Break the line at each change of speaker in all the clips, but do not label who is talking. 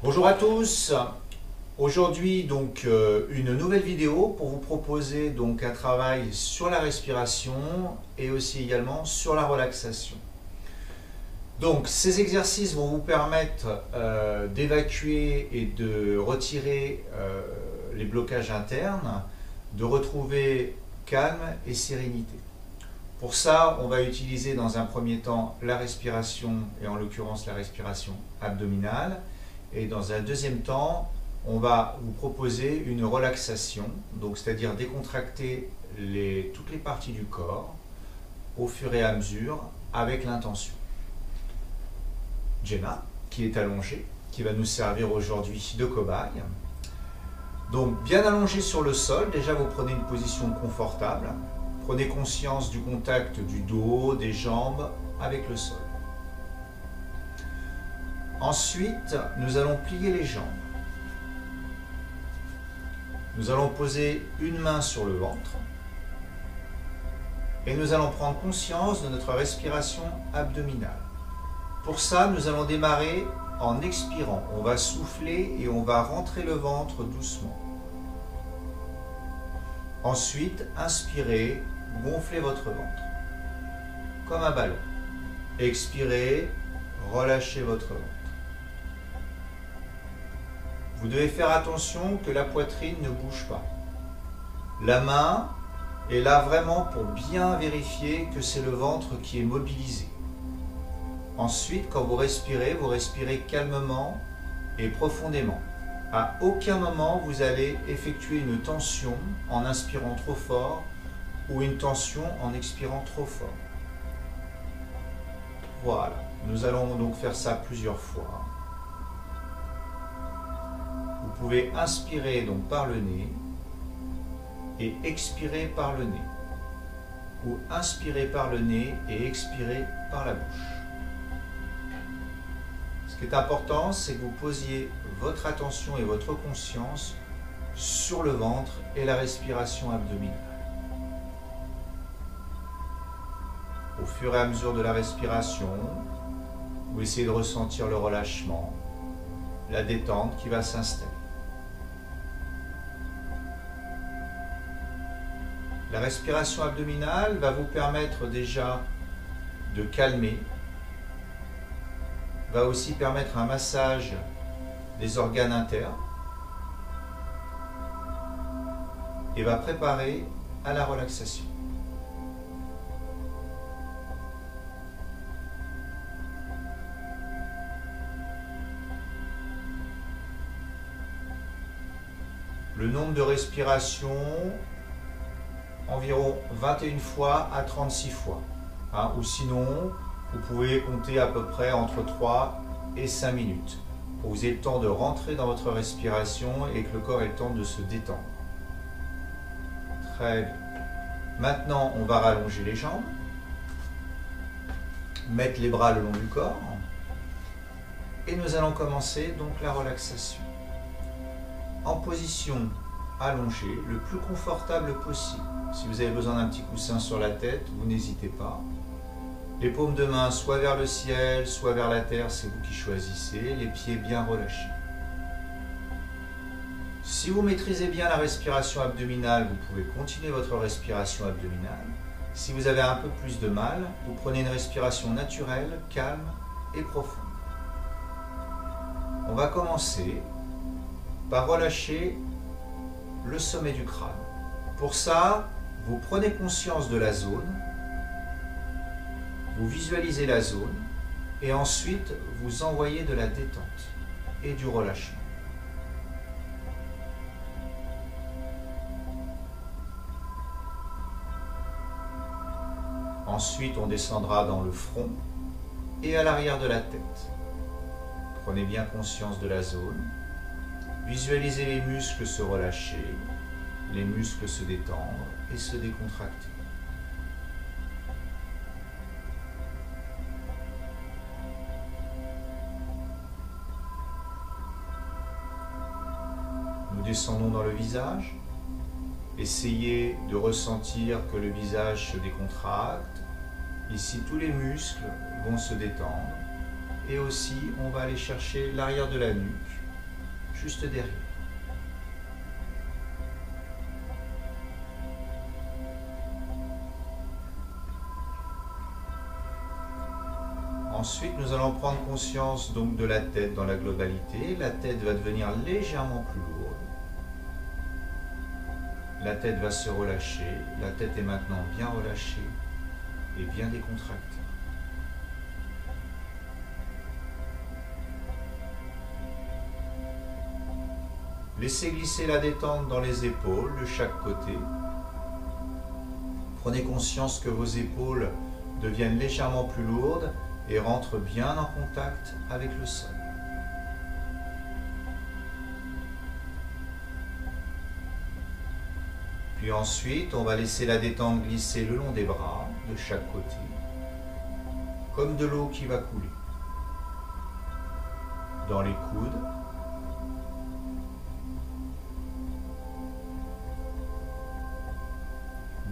Bonjour à tous. Aujourd'hui donc une nouvelle vidéo pour vous proposer donc un travail sur la respiration et aussi également sur la relaxation. Donc ces exercices vont vous permettre d'évacuer et de retirer les blocages internes, de retrouver calme et sérénité. Pour ça, on va utiliser dans un premier temps la respiration et en l'occurrence la respiration abdominale. Et dans un deuxième temps, on va vous proposer une relaxation, donc c'est-à-dire décontracter toutes les parties du corps au fur et à mesure avec l'intention. Jenna, qui est allongée, qui va nous servir aujourd'hui de cobaye. Donc bien allongé sur le sol, déjà vous prenez une position confortable. Prenez conscience du contact du dos, des jambes avec le sol. Ensuite, nous allons plier les jambes. Nous allons poser une main sur le ventre et nous allons prendre conscience de notre respiration abdominale. Pour ça, nous allons démarrer en expirant. On va souffler et on va rentrer le ventre doucement. Ensuite, inspirez, gonflez votre ventre comme un ballon. Expirez, relâchez votre ventre. Vous devez faire attention que la poitrine ne bouge pas. La main est là vraiment pour bien vérifier que c'est le ventre qui est mobilisé. Ensuite, quand vous respirez calmement et profondément. À aucun moment vous allez effectuer une tension en inspirant trop fort ou une tension en expirant trop fort. Voilà, nous allons donc faire ça plusieurs fois. Vous pouvez inspirer donc par le nez et expirer par le nez. Ou inspirer par le nez et expirer par la bouche. Ce qui est important, c'est que vous posiez votre attention et votre conscience sur le ventre et la respiration abdominale. Au fur et à mesure de la respiration, vous essayez de ressentir le relâchement, la détente qui va s'installer. La respiration abdominale va vous permettre déjà de calmer, va aussi permettre un massage des organes internes et va préparer à la relaxation. Le nombre de respirations, environ 21 fois à 36 fois. Ou sinon, vous pouvez compter à peu près entre 3 et 5 minutes pour que vous ayez le temps de rentrer dans votre respiration et que le corps ait le temps de se détendre. Très bien. Maintenant, on va rallonger les jambes, mettre les bras le long du corps et nous allons commencer donc la relaxation. En position allongée, le plus confortable possible. Si vous avez besoin d'un petit coussin sur la tête, vous n'hésitez pas. Les paumes de main soit vers le ciel, soit vers la terre, c'est vous qui choisissez. Les pieds bien relâchés. Si vous maîtrisez bien la respiration abdominale, vous pouvez continuer votre respiration abdominale. Si vous avez un peu plus de mal, vous prenez une respiration naturelle, calme et profonde. On va commencer par relâcher le sommet du crâne. Pour ça, vous prenez conscience de la zone, vous visualisez la zone et ensuite vous envoyez de la détente et du relâchement. Ensuite, on descendra dans le front et à l'arrière de la tête. Prenez bien conscience de la zone. Visualisez les muscles se relâcher, les muscles se détendre et se décontracter. Nous descendons dans le visage. Essayez de ressentir que le visage se décontracte. Ici, tous les muscles vont se détendre. Et aussi, on va aller chercher l'arrière de la nuque juste derrière. Ensuite, nous allons prendre conscience donc de la tête dans la globalité. La tête va devenir légèrement plus lourde. La tête va se relâcher. La tête est maintenant bien relâchée et bien décontractée. Laissez glisser la détente dans les épaules de chaque côté. Prenez conscience que vos épaules deviennent légèrement plus lourdes et rentrent bien en contact avec le sol. Puis ensuite, on va laisser la détente glisser le long des bras de chaque côté, comme de l'eau qui va couler. Dans les coudes,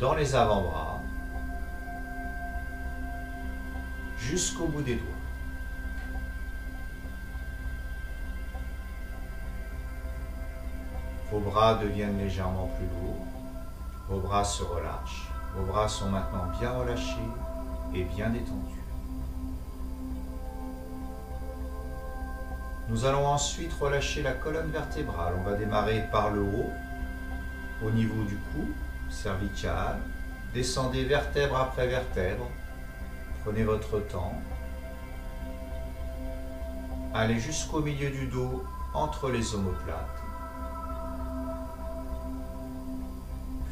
dans les avant-bras, jusqu'au bout des doigts. Vos bras deviennent légèrement plus lourds, vos bras se relâchent, vos bras sont maintenant bien relâchés et bien détendus. Nous allons ensuite relâcher la colonne vertébrale. On va démarrer par le haut, au niveau du cou, cervical. Descendez vertèbre après vertèbre. Prenez votre temps. Allez jusqu'au milieu du dos, entre les omoplates.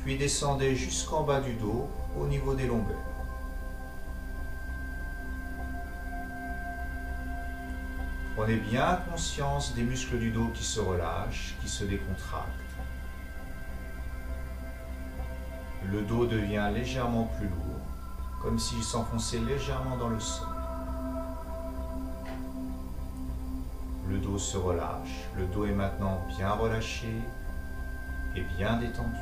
Puis descendez jusqu'en bas du dos, au niveau des lombaires. Prenez bien conscience des muscles du dos qui se relâchent, qui se décontractent. Le dos devient légèrement plus lourd, comme s'il s'enfonçait légèrement dans le sol. Le dos se relâche, le dos est maintenant bien relâché et bien détendu.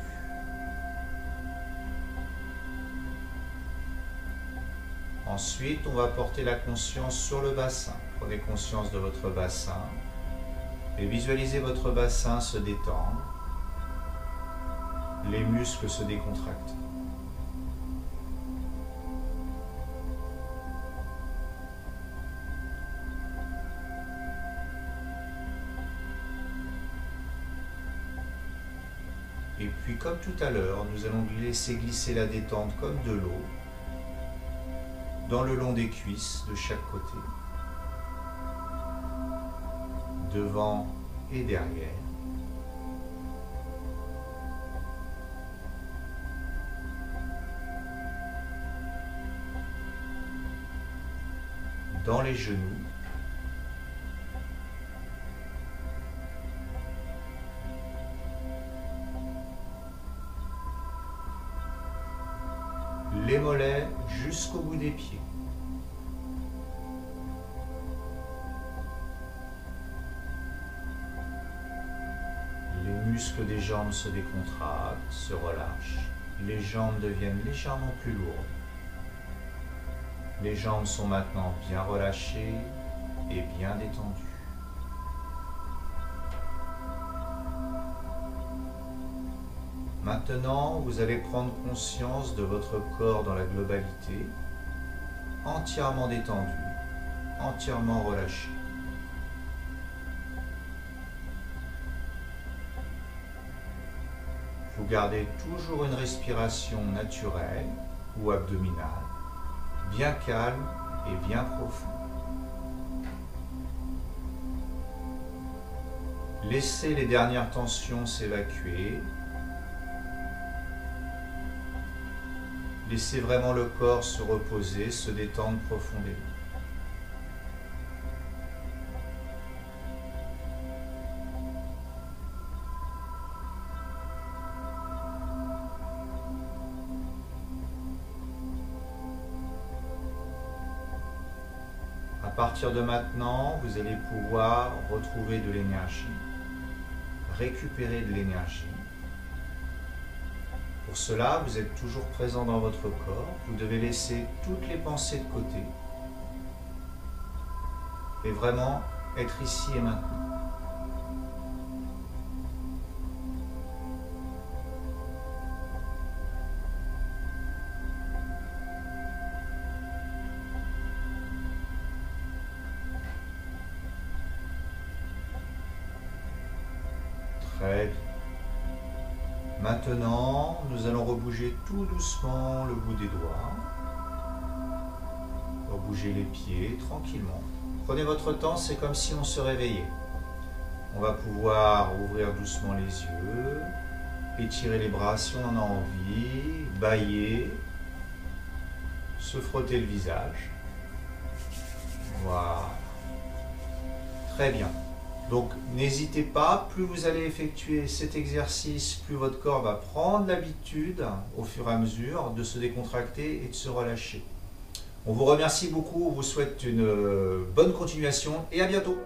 Ensuite, on va porter la conscience sur le bassin. Prenez conscience de votre bassin et visualisez votre bassin se détendre, les muscles se décontractent. Et puis, comme tout à l'heure, nous allons laisser glisser la détente comme de l'eau dans le long des cuisses de chaque côté, devant et derrière. Dans les genoux. Les mollets jusqu'au bout des pieds. Les muscles des jambes se décontractent, se relâchent. Les jambes deviennent légèrement plus lourdes. Les jambes sont maintenant bien relâchées et bien détendues. Maintenant, vous allez prendre conscience de votre corps dans la globalité, entièrement détendu, entièrement relâché. Vous gardez toujours une respiration naturelle ou abdominale, bien calme et bien profonde. Laissez les dernières tensions s'évacuer. Laissez vraiment le corps se reposer, se détendre profondément. À partir de maintenant, vous allez pouvoir retrouver de l'énergie, récupérer de l'énergie. Pour cela, vous êtes toujours présent dans votre corps. Vous devez laisser toutes les pensées de côté et vraiment être ici et maintenant. Très bien. Maintenant, nous allons rebouger tout doucement le bout des doigts. Rebouger les pieds tranquillement. Prenez votre temps, c'est comme si on se réveillait. On va pouvoir ouvrir doucement les yeux, étirer les bras si on en a envie, bâiller, se frotter le visage. Voilà. Très bien. Donc n'hésitez pas, plus vous allez effectuer cet exercice, plus votre corps va prendre l'habitude au fur et à mesure de se décontracter et de se relâcher. On vous remercie beaucoup, on vous souhaite une bonne continuation et à bientôt.